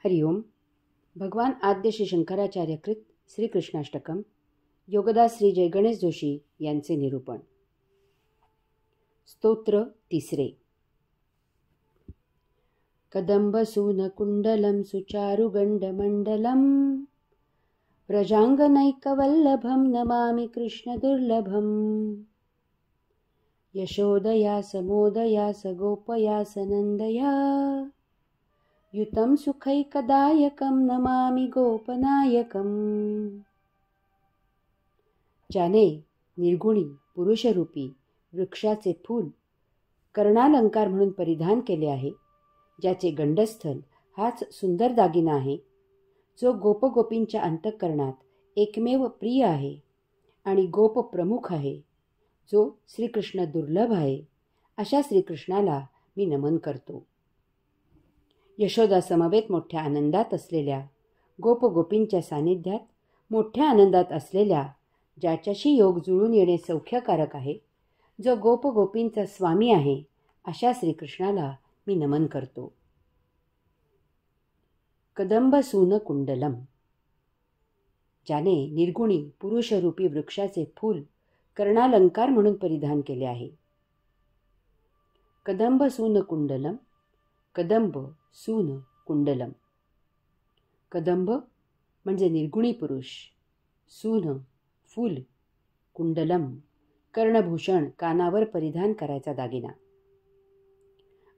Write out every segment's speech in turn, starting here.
हरिओम. भगवान आद्य श्री शंकराचार्यकृत श्रीकृष्णाष्टकम योगदास श्री जय गणेश जोशी यांचे निरूपण. स्तोत्र तिसरे. कदंबसूनकुंडलं सुचारुगंडमंडलं व्रजांगनैकवल्लभं नमामि कृष्णदुर्लभम्. यशोदया समोदया सगोपया सनंदया युतं सुखैकदायकं नमामि गोपनायकम्. ज्याने निर्गुणी पुरुषरूपी वृक्षाचे फूल कर्णालंकार म्हणून परिधान केले आहे, ज्याचे गंडस्थल हाच सुंदर दागिना आहे, जो गोपगोपींच्या अंतःकरणात एकमेव प्रिय आहे आणि गोप प्रमुख आहे, जो श्रीकृष्ण दुर्लभ आहे, अशा श्रीकृष्णाला मी नमन करतो. यशोदा समवेत मोठ्या आनंदात असलेल्या, गोपगोपींच्या सानिध्यात मोठ्या आनंदात असलेल्या, ज्याच्याशी योग जुळून येणे सौख्यकारक आहे, जो गोपगोपींचा स्वामी आहे, अशा श्रीकृष्णाला मी नमन करतो. कदंबसून कुंडलम. ज्याने निर्गुणी पुरुषरूपी वृक्षाचे फूल कर्णालंकार म्हणून परिधान केले आहे. कदंबसून कुंडलम. कदंब सून कुंडलम. कदंब म्हणजे निर्गुणी पुरुष, सून फूल, कुंडलम कर्णभूषण कानावर परिधान करायचा दागिना.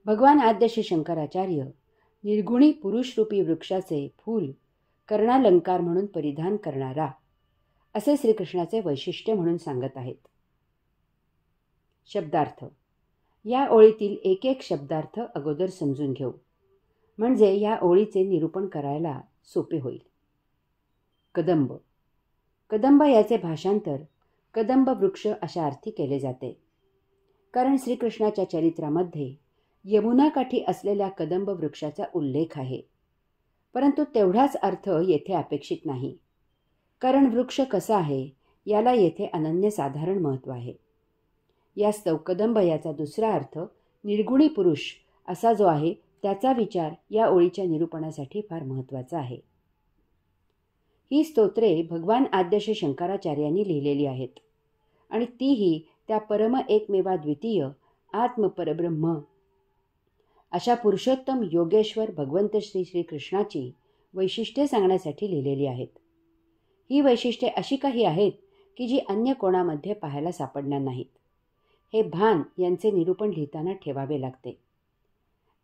भगवान आद्य श्री शंकराचार्य निर्गुणी पुरुषरूपी वृक्षाचे फूल कर्णालंकार म्हणून परिधान करणारा असे श्रीकृष्णाचे वैशिष्ट्य म्हणून सांगत आहेत. शब्दार्थ. या ओळीतील एक एक शब्दार्थ अगोदर समजून घेऊ, म्हणजे या ओळीचे निरूपण करायला सोपे होईल. कदंब. कदंब याचे भाषांतर कदंब वृक्ष अशा अर्थी केले जाते, कारण श्रीकृष्णाच्या चरित्रामध्ये यमुनाकाठी असलेल्या कदंब वृक्षाचा उल्लेख आहे. परंतु तेवढाच अर्थ येथे अपेक्षित नाही, कारण वृक्ष कसा आहे याला येथे अनन्यसाधारण महत्त्व आहे. यास्तव कदंब याचा दुसरा अर्थ निर्गुणी पुरुष असा जो आहे त्याचा विचार या ओळीच्या निरूपणासाठी फार महत्त्वाचा आहे. ही स्तोत्रे भगवान आद्य श्री शंकराचार्यांनी लिहिलेली आहेत आणि तीही त्या परम एकमेवा द्वितीय आत्मपरब्रह्म अशा पुरुषोत्तम योगेश्वर भगवंत श्री श्रीकृष्णाची वैशिष्ट्ये सांगण्यासाठी लिहिलेली आहेत. ही वैशिष्ट्ये अशी काही आहेत की जी अन्य कोणामध्ये पाहायला सापडणार नाहीत. हे भान यांचे निरूपण लिहिताना ठेवावे लागते.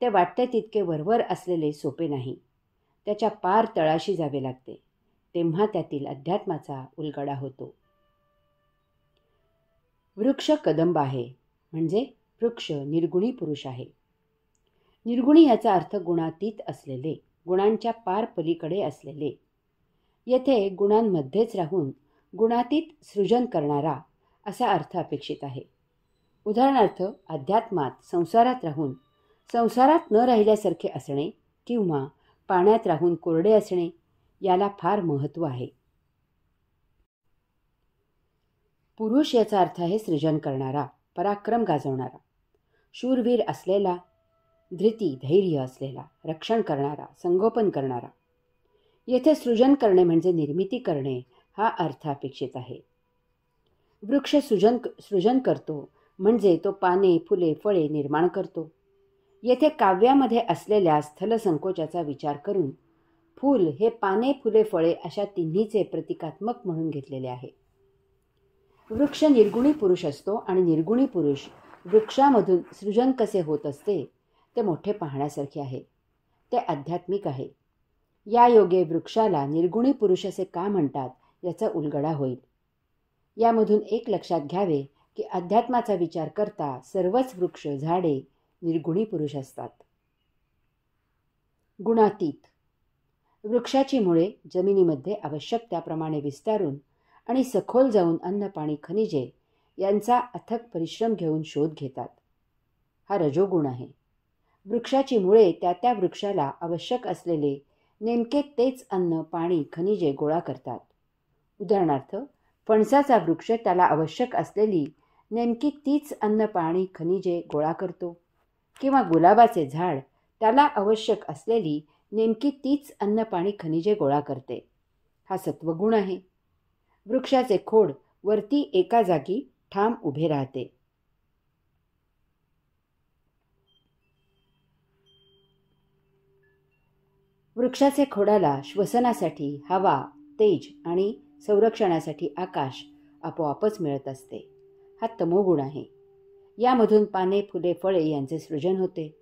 ते वाटते तितके वरवर असलेले सोपे नाही. त्याच्या पार तळाशी जावे लागते, तेव्हा त्यातील अध्यात्माचा उलगडा होतो. वृक्ष कदंब आहे म्हणजे वृक्ष निर्गुणी पुरुष आहे. निर्गुणी याचा अर्थ गुणातीत असलेले, गुणांच्या पार पलीकडे असलेले. येथे गुणांमध्येच राहून गुणातीत सृजन करणारा असा अर्थ अपेक्षित आहे. उदाहरणार्थ, अध्यात्मात संसारात राहून संसारात न राहिल्यासारखे असणे किंवा पाण्यात राहून कोरडे असणे याला फार महत्त्व आहे. पुरुष याचा अर्थ आहे सृजन करणारा, पराक्रम गाजवणारा, शूरवीर असलेला, धृती धैर्य असलेला, रक्षण करणारा, संगोपन करणारा. येथे सृजन करणे म्हणजे निर्मिती करणे हा अर्थ अपेक्षित आहे. वृक्ष सृजन करतो म्हणजे तो पाने, फुले, फळे निर्माण करतो. येथे काव्यामध्ये असलेल्या स्थलसंकोचाचा विचार करून फूल हे पाने, फुले, फळे अशा तिन्हीचे प्रतिकात्मक म्हणून घेतलेले आहे. वृक्ष निर्गुणी पुरुष असतो आणि निर्गुणी पुरुष वृक्षामधून सृजन कसे होत असते ते मोठे पाहण्यासारखे आहे. ते आध्यात्मिक आहे. या योगे वृक्षाला निर्गुणी पुरुष असे का म्हणतात याचा उलगडा होईल. यामधून एक लक्षात घ्यावे की अध्यात्माचा विचार करता सर्वच वृक्ष, झाडे निर्गुणी पुरुष असतात. गुणातीत. वृक्षाची मुळे जमिनीमध्ये आवश्यक त्याप्रमाणे विस्तारून आणि सखोल जाऊन अन्न, पाणी, खनिजे यांचा अथक परिश्रम घेऊन शोध घेतात. हा रजोगुण आहे. वृक्षाची मुळे त्या वृक्षाला आवश्यक असलेले नेमके तेच अन्न, पाणी, खनिजे गोळा करतात. उदाहरणार्थ, फणसाचा वृक्ष त्याला आवश्यक असलेली नेमकी तीच अन्न, पाणी, खनिजे गोळा करतो, किंवा गुलाबाचे झाड त्याला आवश्यक असलेली नेमकी तीच अन्न पाणी खनिजे गोळा करते. हा सत्वगुण आहे. वृक्षाचे खोड वरती एका जागी ठाम उभे राहते. वृक्षाचे खोडाला श्वसनासाठी हवा, तेज आणि संरक्षणासाठी आकाश आपोआपच मिळत असते. हा तमोगुण आहे. यामधून पाने, फुले, फळे यांचे सृजन होते.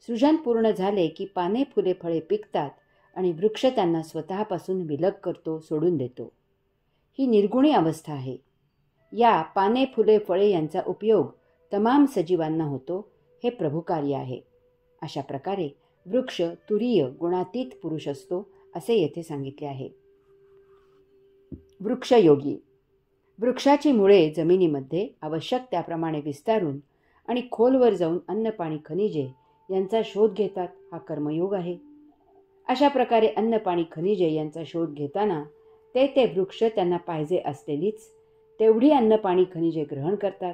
सृजन पूर्ण झाले की पाने, फुले, फळे पिकतात आणि वृक्ष त्यांना स्वतःपासून विलग करतो, सोडून देतो. ही निर्गुणी अवस्था आहे. या पाने, फुले, फळे यांचा उपयोग तमाम सजीवांना होतो. हे प्रभुकार्य आहे. अशा प्रकारे वृक्ष तुरीय गुणातीत पुरुष असतो असे येथे सांगितले आहे. वृक्षयोगी. वृक्षाची मुळे जमिनीमध्ये आवश्यक त्याप्रमाणे विस्तारून आणि खोलवर जाऊन अन्न, पाणी, खनिजे यांचा शोध घेतात. हा कर्मयोग आहे. अशा प्रकारे अन्न, पाणी, खनिजे यांचा शोध घेताना ते वृक्ष त्यांना पाहिजे असलेलीच तेवढी अन्न, पाणी, खनिजे ग्रहण करतात.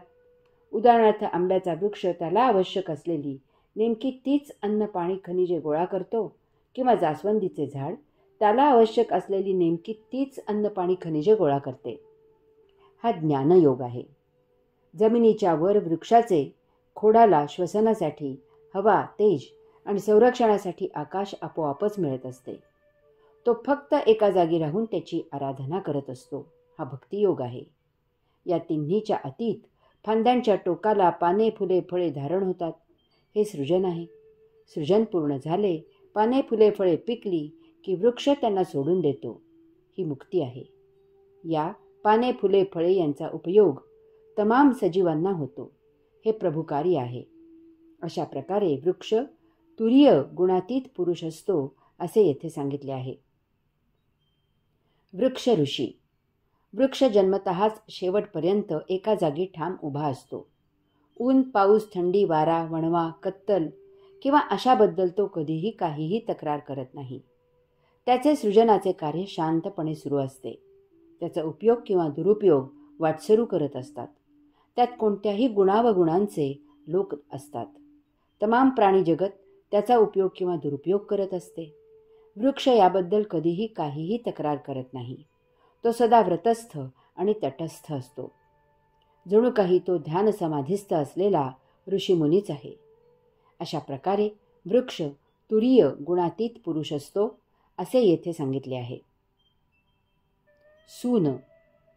उदाहरणार्थ आंब्याचा वृक्ष त्याला आवश्यक असलेली नेमकी तीच अन्न, पाणी, खनिजे गोळा करतो, किंवा जास्वंदीचे झाड त्याला आवश्यक असलेली नेमकी तीच अन्न, पाणी, खनिजे गोळा करते. हा ज्ञानयोग आहे. जमिनीच्या वर वृक्षाचे खोडाला श्वसनासाठी हवा, तेज आणि संरक्षणासाठी आकाश आपोआपच मिळत असते. तो फक्त एका जागी राहून त्याची आराधना करत असतो. हा भक्तियोग आहे. या तिन्हीच्या अतीत फांद्यांच्या टोकाला पाने, फुले, फळे धारण होतात. हे सृजन आहे. सृजन पूर्ण झाले, पाने, फुले, फळे पिकली की वृक्ष त्यांना सोडून देतो. ही मुक्ती आहे. या पाने, फुले, फळे यांचा उपयोग तमाम सजीवांना होतो. हे प्रभुकारी आहे. अशा प्रकारे वृक्ष तुरीय गुणातीत पुरुष असतो असे येथे सांगितले आहे. वृक्ष ऋषी. वृक्ष जन्मतःच शेवटपर्यंत एका जागी ठाम उभा असतो. ऊन, पाऊस, थंडी, वारा, वणवा, कत्तल किंवा अशाबद्दल तो कधीही काहीही तक्रार करत नाही. त्याचे सृजनाचे कार्य शांतपणे सुरू असते. त्याचा उपयोग किंवा दुरुपयोग वाटसरू करत असतात. त्यात कोणत्याही गुणावगुणांचे लोक असतात. तमाम प्राणी जगत त्याचा उपयोग किंवा दुरुपयोग करत असते. वृक्ष याबद्दल कधीही काहीही तक्रार करत नाही. तो सदा व्रतस्थ आणि तटस्थ असतो. जणू काही तो ध्यान समाधिस्थ असलेला ऋषीमुनीच आहे. अशा प्रकारे वृक्ष तुरीय गुणातीत पुरुष असतो असे येथे सांगितले आहे. सून.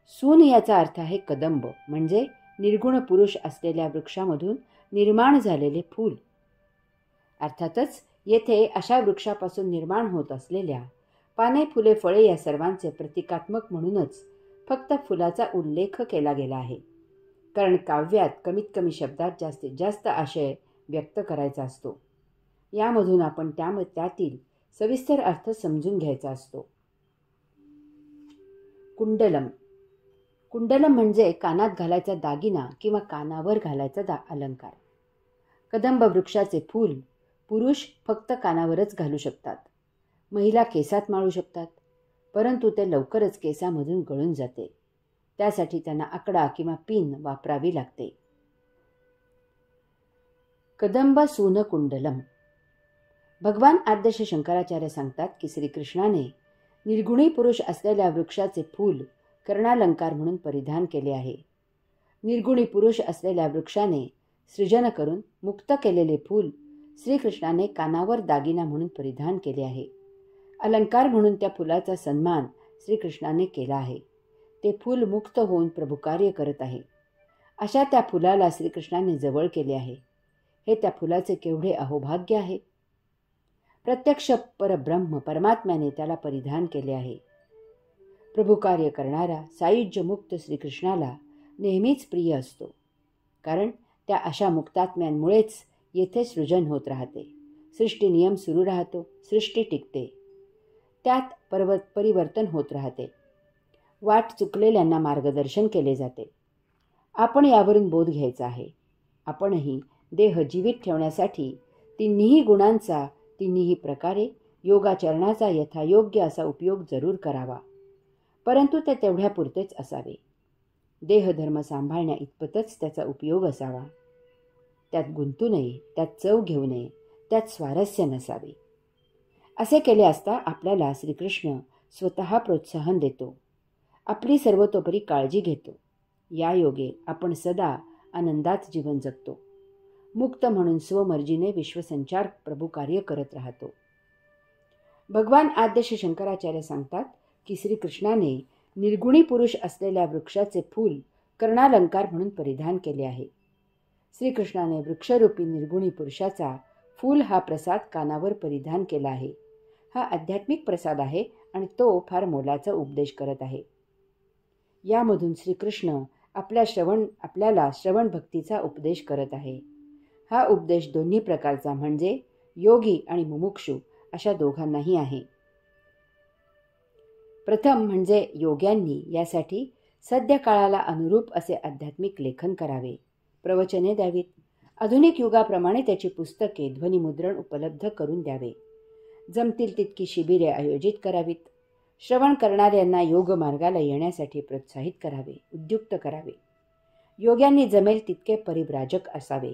सून याचा अर्थ आहे कदंब, म्हणजे निर्गुण पुरुष असलेल्या वृक्षामधून निर्माण झालेले फूल. अर्थातच येथे अशा वृक्षापासून निर्माण होत असलेल्या पाने, फुले, फळे या सर्वांचे प्रतिकात्मक म्हणूनच फक्त फुलाचा उल्लेख केला गेला आहे. कारण काव्यात कमीत कमी शब्दात जास्तीत जास्त आशय व्यक्त करायचा असतो. यामधून आपण त्यातील सविस्तर अर्थ समजून घ्यायचा असतो. कुंडलम. कुंडलम म्हणजे कानात घालायचा दागिना किंवा कानावर घालायचा अलंकार. कदंब वृक्षाचे फूल पुरुष फक्त कानावरच घालू शकतात. महिला केसात माळू शकतात, परंतु ते लवकरच केसामधून गळून जाते. त्यासाठी त्यांना आकडा किंवा पिन वापरावी लागते. कदंब सून कुंडलम. भगवान आद्य शंकराचार्य सांगतात की श्रीकृष्णाने निर्गुणी पुरुष असलेल्या वृक्षाचे फूल कर्णालंकार म्हणून परिधान केले आहे. निर्गुणी पुरुष असलेल्या वृक्षाने सृजन करून मुक्त केलेले फूल श्रीकृष्णाने कानावर दागिना म्हणून परिधान केले आहे. अलंकार म्हणून त्या फुलाचा सन्मान श्रीकृष्णाने केला आहे. ते फूल मुक्त होऊन प्रभुकार्य करत आहे. अशा त्या फुलाला श्रीकृष्णाने जवळ केले आहे. हे त्या फुलाचे केवढे अहोभाग्य आहे. प्रत्यक्ष परब्रह्म परमात्म्याने त्याला परिधान केले आहे. प्रभुकार्य करणारा सायुज्यमुक्त श्रीकृष्णाला नेहमीच प्रिय असतो. कारण त्या अशा मुक्तात्म्यांमुळेच येथे सृजन होत राहते. सृष्टी नियम सुरू राहतो. सृष्टी टिकते. त्यात परिवर्तन होत राहते. वाट चुकलेल्यांना मार्गदर्शन केले जाते. आपण यावरून बोध घ्यायचा आहे. आपणही देह जीवित ठेवण्यासाठी तिन्ही गुणांचा तिन्ही प्रकारे योगाचरणाचा यथायोग्य असा उपयोग जरूर करावा. परंतु ते तेवढ्यापुरतेच असावे. देहधर्म सांभाळण्या इतपतच त्याचा उपयोग असावा. त्यात गुंतू नये, त्यात चव घेऊ नये, त्यात स्वारस्य नसावे. असे केले असता आपल्याला श्रीकृष्ण स्वतः प्रोत्साहन देतो, आपली सर्वतोपरी काळजी घेतो. या योगे आपण सदा आनंदात जीवन जगतो. मुक्त म्हणून स्वमर्जीने विश्वसंचार प्रभू कार्य करत राहतो. भगवान आद्य श्री शंकराचार्य सांगतात की श्रीकृष्णाने निर्गुणी पुरुष असलेल्या वृक्षाचे फूल कर्णालंकार म्हणून परिधान केले आहे. श्रीकृष्णाने वृक्षरूपी निर्गुणी पुरुषाचा फूल हा प्रसाद कानावर परिधान केला आहे. हा आध्यात्मिक प्रसाद आहे आणि तो फार मोलाचा उपदेश करत आहे. यामधून श्रीकृष्ण आपल्याला श्रवण भक्तीचा उपदेश करत आहे. हा उपदेश दोन्ही प्रकारचा म्हणजे योगी आणि मुमुक्षु अशा दोघांनाही आहे. प्रथम म्हणजे योग्यांनी यासाठी सध्या काळाला अनुरूप असे आध्यात्मिक लेखन करावे, प्रवचने द्यावीत, आधुनिक युगाप्रमाणे त्याची पुस्तके ध्वनिमुद्रण उपलब्ध करून द्यावे, जमतील तितकी शिबिरे आयोजित करावीत, श्रवण करणाऱ्यांना योग मार्गाला येण्यासाठी प्रोत्साहित करावे, उद्युक्त करावे. योग्यांनी जमेल तितके परिव्राजक असावे.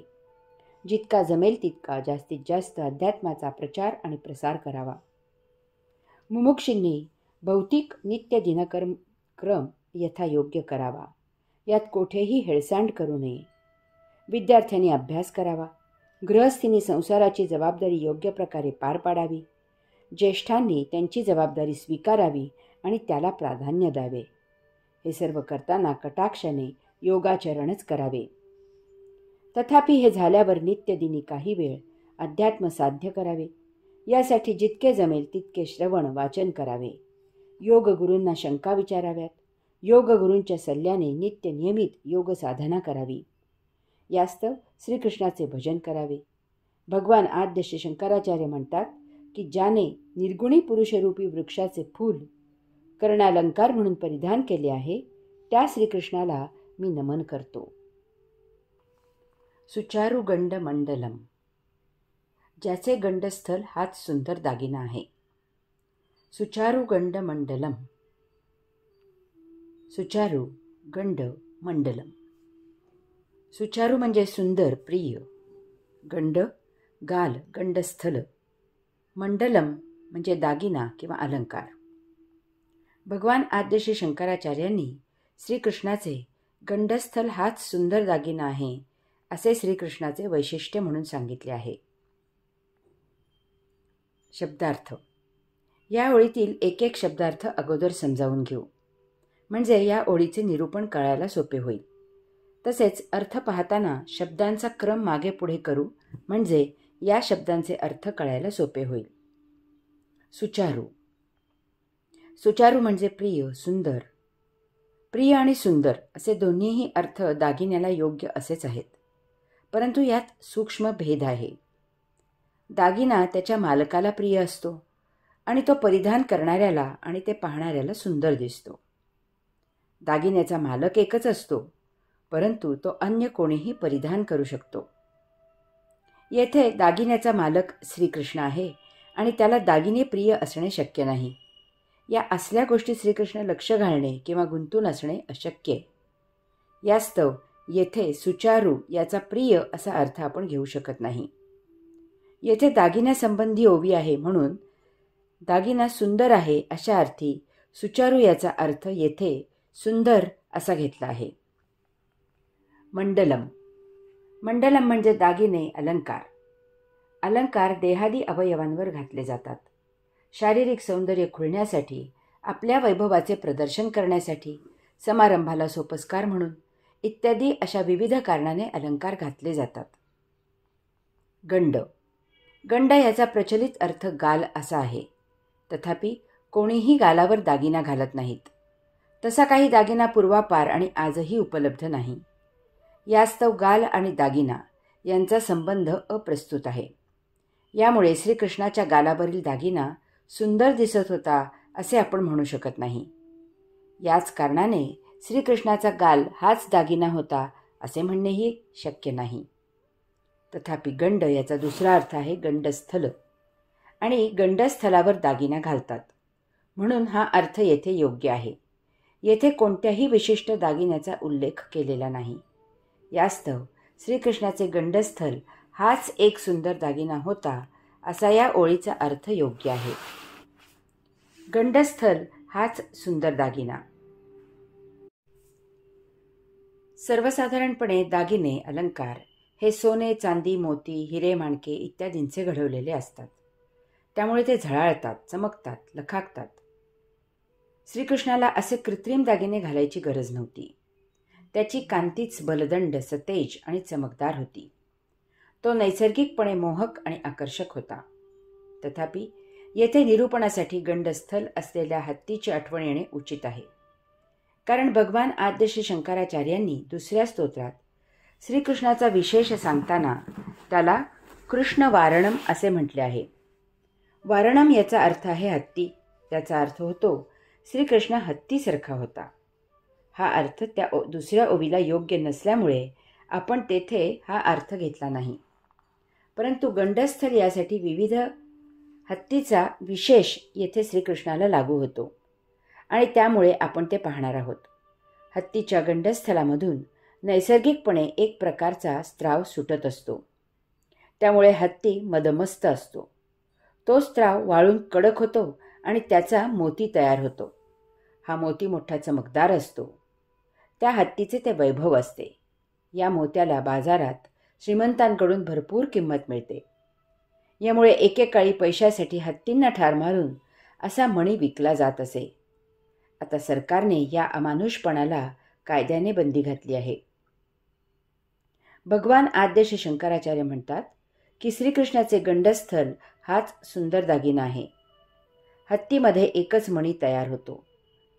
जितका जमेल तितका जास्तीत जास्त अध्यात्माचा प्रचार आणि प्रसार करावा. मुमुक्षींनी भौतिक नित्य दिनक्रम यथायोग्य करावा. यात कोठेही हेळसांड करू नये. विद्यार्थ्यांनी अभ्यास करावा. गृहस्थींनी संसाराची जबाबदारी योग्य प्रकारे पार पाडावी. ज्येष्ठांनी त्यांची जबाबदारी स्वीकारावी आणि त्याला प्राधान्य द्यावे. हे सर्व करताना कटाक्षाने योगाचरणच करावे. तथापि हे झाल्यावर नित्यदिनी काही वेळ अध्यात्म साध्य करावे. यासाठी जितके जमेल तितके श्रवण वाचन करावे. योगगुरूंना शंका विचाराव्यात. योगगुरूंच्या सल्ल्याने नित्य नियमित योग साधना करावी. यास्तव श्रीकृष्णाचे भजन करावे. भगवान आद्य श्री शंकराचार्य म्हणतात की ज्याने निर्गुणी पुरुषरूपी वृक्षाचे फूल कर्णालंकार म्हणून परिधान केले आहे त्या श्रीकृष्णाला मी नमन करतो. सुचारू गंड मंडलम, ज्याचे गंडस्थल हाच सुंदर दागिना आहे. सुचारू गंड मंडलम. सुचारू गंड मंडलम. सुचारू म्हणजे सुंदर, प्रिय. गंड गाल, गंडस्थल. मंडलम म्हणजे दागिना किंवा अलंकार. भगवान आद्य श्री शंकराचार्यांनी श्रीकृष्णाचे गंडस्थल हाच सुंदर दागिना आहे असे श्रीकृष्णाचे वैशिष्ट्य म्हणून सांगितले आहे. शब्दार्थ. या ओळीतील एक एक शब्दार्थ अगोदर समजावून घेऊ, म्हणजे या ओळीचे निरूपण कळायला सोपे होईल. तसेच अर्थ पाहताना शब्दांचा क्रम मागे पुढे करू, म्हणजे या शब्दांचे अर्थ कळायला सोपे होईल. सुचारू. सुचारू म्हणजे प्रिय, सुंदर. प्रिय आणि सुंदर असे दोन्हीही अर्थ दागिन्याला योग्य असेच आहेत, परंतु यात सूक्ष्म भेद आहे. दागिना त्याच्या मालकाला प्रिय असतो आणि तो परिधान करणाऱ्याला आणि ते पाहणाऱ्याला सुंदर दिसतो. दागिन्याचा मालक एकच असतो, परंतु तो अन्य कोणीही परिधान करू शकतो. येथे दागिन्याचा मालक श्रीकृष्ण आहे आणि त्याला दागिने प्रिय असणे शक्य नाही. या असल्या गोष्टी श्रीकृष्ण लक्ष घालणे किंवा गुंतून असणे अशक्य आहे. यास्तव येथे सुचारू याचा प्रिय असा अर्थ आपण घेऊ शकत नाही. येथे दागिन्यासंबंधी ओवी आहे, म्हणून दागिना सुंदर आहे अशा अर्थी सुचारू याचा अर्थ येथे सुंदर असा घेतला आहे. मंडलम. मंडलम म्हणजे दागिने, अलंकार. अलंकार देहादी अवयवांवर घातले जातात. शारीरिक सौंदर्य खुलण्यासाठी, आपल्या वैभवाचे प्रदर्शन करण्यासाठी, समारंभाला सोपस्कार म्हणून इत्यादी अशा विविध कारणाने अलंकार घातले जातात. गंड. गंड याचा प्रचलित अर्थ गाल असा आहे. तथापि कोणीही गालावर दागिना घालत नाहीत. तसा काही दागिना पूर्वापार आणि आजही उपलब्ध नाही. यास्तव गाल आणि दागिना यांचा संबंध अप्रस्तुत आहे. यामुळे श्रीकृष्णाच्या गालावरील दागिना सुंदर दिसत होता असे आपण म्हणू शकत नाही. याच कारणाने श्रीकृष्णाचा गाल हाच दागिना होता असे म्हणणेही शक्य नाही. तथापि गंड याचा दुसरा अर्थ आहे गंडस्थल, आणि गंडस्थलावर दागिना घालतात, म्हणून हा अर्थ येथे योग्य आहे. येथे कोणत्याही विशिष्ट दागिन्याचा उल्लेख केलेला नाही. यास्तव श्रीकृष्णाचे गंडस्थल हाच एक सुंदर दागिना होता असा या ओळीचा अर्थ योग्य आहे. गंडस्थल हाच सुंदर दागिना. सर्वसाधारणपणे दागिने, अलंकार हे सोने, चांदी, मोती, हिरे, माणके इत्यादींचे घडवलेले असतात. त्यामुळे ते झळाळतात, चमकतात, लखाकतात. श्रीकृष्णाला असे कृत्रिम दागिने घालायची गरज नव्हती. त्याची कांतीच बलदंड, सतेज आणि चमकदार होती. तो नैसर्गिकपणे मोहक आणि आकर्षक होता. तथापि येथे निरूपणासाठी गंडस्थल असलेल्या हत्तीची आठवण येणे उचित आहे. कारण भगवान आद्य श्री शंकराचार्यांनी दुसऱ्या स्तोत्रात श्रीकृष्णाचा विशेष सांगताना त्याला कृष्ण वारणम असे म्हटले आहे. वारणम याचा अर्थ आहे हत्ती. त्याचा अर्थ होतो श्रीकृष्ण हत्तीसारखा होता. हा अर्थ त्या दुसऱ्या ओवीला योग्य नसल्यामुळे आपण तेथे हा अर्थ घेतला नाही. परंतु गंडस्थल यासाठी विविध हत्तीचा विशेष येथे श्रीकृष्णाला लागू होतो आणि त्यामुळे आपण ते पाहणार आहोत. हत्तीच्या गंडस्थलामधून नैसर्गिकपणे एक प्रकारचा स्त्राव सुटत असतो. त्यामुळे हत्ती मदमस्त असतो. तो स्त्राव वाळून कडक होतो आणि त्याचा मोती तयार होतो. हा मोती मोठा चमकदार असतो. त्या हत्तीचे ते वैभव असते. या मोत्याला बाजारात श्रीमंतांकडून भरपूर किंमत मिळते. यामुळे एकेकाळी पैशासाठी हत्तींना ठार मारून असा मणी विकला जात असे. आता सरकारने या अमानुषपणाला कायद्याने बंदी घातली आहे. भगवान आद्य श्री शंकराचार्य म्हणतात की श्रीकृष्णाचे गंडस्थल हाच सुंदर दागिना आहे. हत्तीमध्ये एकच मणी तयार होतो.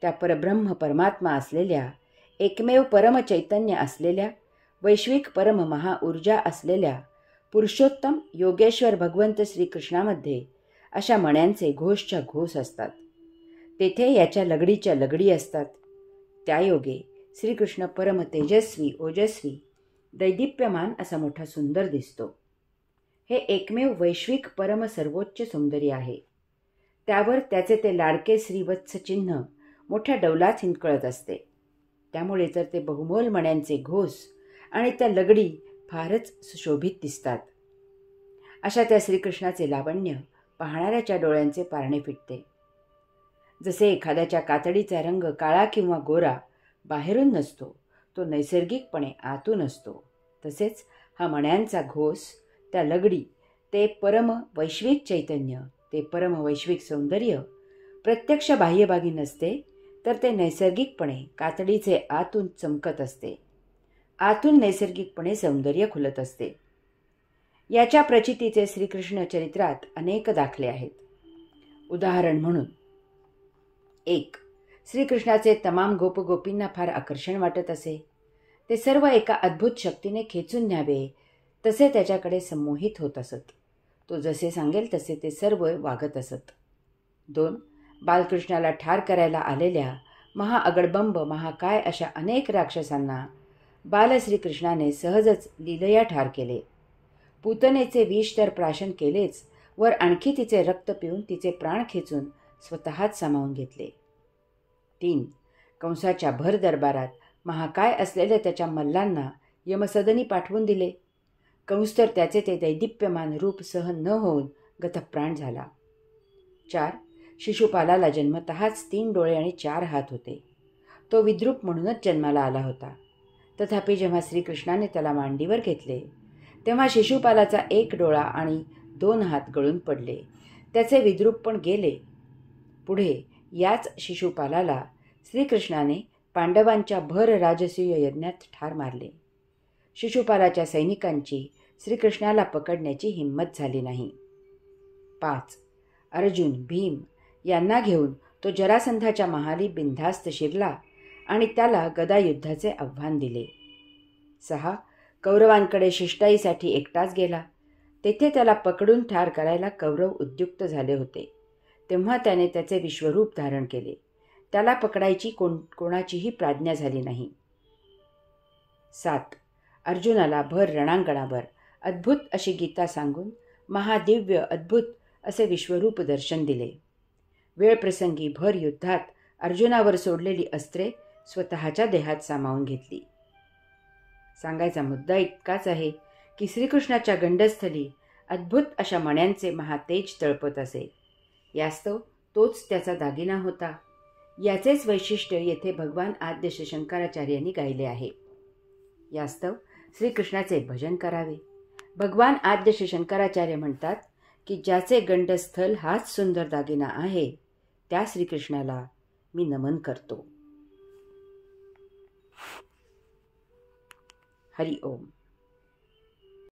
त्या परब्रह्म परमात्मा असलेल्या, एकमेव परम चैतन्य असलेल्या, वैश्विक परम महाऊर्जा असलेल्या पुरुषोत्तम योगेश्वर भगवंत श्रीकृष्णामध्ये अशा मण्यांचे घोषच्या घोष असतात. तेथे याच्या लगडीच्या लगडी असतात. त्यायोगे श्रीकृष्ण परम तेजस्वी, ओजस्वी, दैदिप्यमान असा मोठा सुंदर दिसतो. हे एकमेव वैश्विक परम सर्वोच्च सौंदर्य आहे. त्यावर त्याचे ते लाडके श्रीवत्स चिन्ह मोठ्या डौलात हिंदकळत असते. त्यामुळे तर ते बहुमोल मण्यांचे घोष आणि त्या लगडी फारच सुशोभित दिसतात. अशा त्या श्रीकृष्णाचे लावण्य पाहणाऱ्याच्या डोळ्यांचे पारणे फिटते. जसे एखाद्याच्या कातडीचा रंग काळा किंवा गोरा बाहेरून नसतो, तो नैसर्गिकपणे आतून असतो, तसेच हा मण्यांचा घोष, त्या लगडी, ते परम वैश्विक चैतन्य, ते परम वैश्विक सौंदर्य प्रत्यक्ष बाह्यभागी नसते, तर ते नैसर्गिकपणे कातडीचे आतून चमकत असते. आतून नैसर्गिकपणे सौंदर्य खुलत असते. याच्या प्रचितीचे श्रीकृष्ण चरित्रात अनेक दाखले आहेत. उदाहरण म्हणून 1. श्रीकृष्णाचे तमाम गोपगोपींना फार आकर्षण वाटत असे. ते सर्व एका अद्भुत शक्तीने खेचून न्यावे तसे त्याच्याकडे संमोहित होत असत. तो जसे सांगेल तसे ते सर्व वागत असत. 2. बालकृष्णाला ठार करायला आलेल्या महाअगडबंब, महाकाय अशा अनेक राक्षसांना बालश्रीकृष्णाने सहजच लीलया ठार केले. पूतनेचे विष तर प्राशन केलेच, वर आणखी तिचे रक्त पिऊन तिचे प्राण खेचून स्वतःच सामावून घेतले. 3. कंसाच्या भर दरबारात महाकाय असलेल्या त्याच्या मल्लांना यमसदनी पाठवून दिले. कंस तर त्याचे ते दैदिप्यमान रूप सहन न होऊन गतप्राण झाला. 4. शिशुपालाला जन्मतःच 3 डोळे आणि 4 हात होते. तो विद्रूप म्हणूनच जन्माला आला होता. तथापि जेव्हा श्रीकृष्णाने त्याला मांडीवर घेतले तेव्हा शिशुपालाचा 1 डोळा आणि 2 हात गळून पडले. त्याचे विद्रूप पण गेले. पुढे याच शिशुपालाला श्रीकृष्णाने पांडवांच्या भर राजसूय यज्ञात ठार मारले. शिशुपालाच्या सैनिकांची श्रीकृष्णाला पकडण्याची हिंमत झाली नाही. 5. अर्जुन, भीम यांना घेऊन तो जरासंधाच्या महाली बिनधास्त शिरला आणि त्याला गदायुद्धाचे आव्हान दिले. 6. कौरवांकडे शिष्टाईसाठी एकटाच गेला. तेथे त्याला पकडून ठार करायला कौरव उद्युक्त झाले होते. तेव्हा त्याने त्याचे विश्वरूप धारण केले. त्याला पकडायची कोणाचीही प्राज्ञा झाली नाही. 7. अर्जुनाला भर रणांगणावर अद्भुत अशी गीता सांगून महादिव्य अद्भुत असे विश्वरूप दर्शन दिले. वेळप्रसंगी भर युद्धात अर्जुनावर सोडलेली अस्त्रे स्वतःच्या देहात सामावून घेतली. सांगायचा मुद्दा इतकाच आहे की श्रीकृष्णाच्या गंडस्थली अद्भुत अशा मण्यांचे महातेज तळपत असे. यास्तव तोच त्याचा दागिना होता. याचेच वैशिष्ट्य येथे भगवान आद्य श्री शंकराचार्यांनी गायले आहे. यास्तव श्रीकृष्णाचे भजन करावे. भगवान आद्य श्री शंकराचार्य म्हणतात की ज्याचे गंडस्थल हाच सुंदर दागिना आहे, त्या श्रीकृष्णाला मी नमन करतो. हरि ओम.